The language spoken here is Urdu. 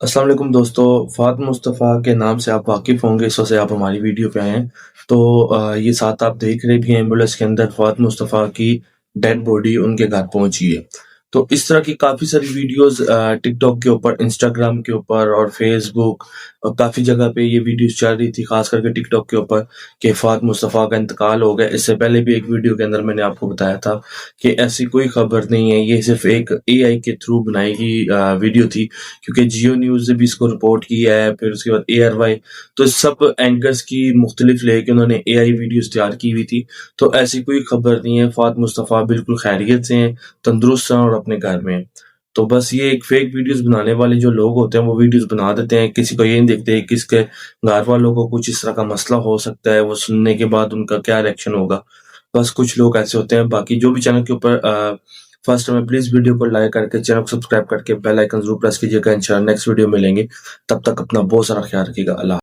السلام علیکم دوستو، فہد مصطفیٰ کے نام سے آپ واقف ہوں گے، اس وجہ سے آپ ہماری ویڈیو پہ آئے ہیں۔ تو یہ ساتھ آپ دیکھ رہے بھی ہیں، ایمبولینس کے اندر فہد مصطفیٰ کی ڈیڈ باڈی ان کے گھر پہنچی ہے۔ تو اس طرح کی کافی ساری ویڈیوز ٹک ٹاک کے اوپر، انسٹاگرام کے اوپر اور فیس بک اور کافی جگہ پہ یہ ویڈیوز چل رہی تھی، خاص کر کے ٹک ٹاک کے اوپر، کہ فہد مصطفیٰ کا انتقال ہو گیا۔ اس سے پہلے بھی ایک ویڈیو کے اندر میں نے آپ کو بتایا تھا کہ ایسی کوئی خبر نہیں ہے، یہ صرف ایک اے آئی کے تھرو بنائی گئی ویڈیو تھی، کیونکہ جیو نیوز نے بھی اس کو رپورٹ کیا ہے، پھر اس کے بعد اے آر وائی، تو سب اینکرز کی مختلف لے کے انہوں نے اے آئی ویڈیوز تیار کی ہوئی تھی۔ تو ایسی کوئی خبر نہیں ہے، فہد مصطفیٰ بالکل خیریت سے ہیں، تندرست ہیں اور اپنے گھر میں ہیں۔ تو بس یہ ایک فیک ویڈیوز بنانے والے جو لوگ ہوتے ہیں وہ ویڈیوز بنا دیتے ہیں، کسی کو یہ نہیں دیکھتے کس کے گھر والوں کو کچھ اس طرح کا مسئلہ ہو سکتا ہے، وہ سننے کے بعد ان کا کیا ریئیکشن ہوگا۔ بس کچھ لوگ ایسے ہوتے ہیں۔ باقی جو بھی چینل کے اوپر فرسٹ میں پلیز ویڈیو کو لائک کر کے، چینل کو سبسکرائب کر کے بیل آئیکن ضرور پریس کیجیے گا۔ انشاءاللہ نیکسٹ ویڈیو ملیں گے، تب تک اپنا بہت سارا خیال رکھیے گا۔ اللہ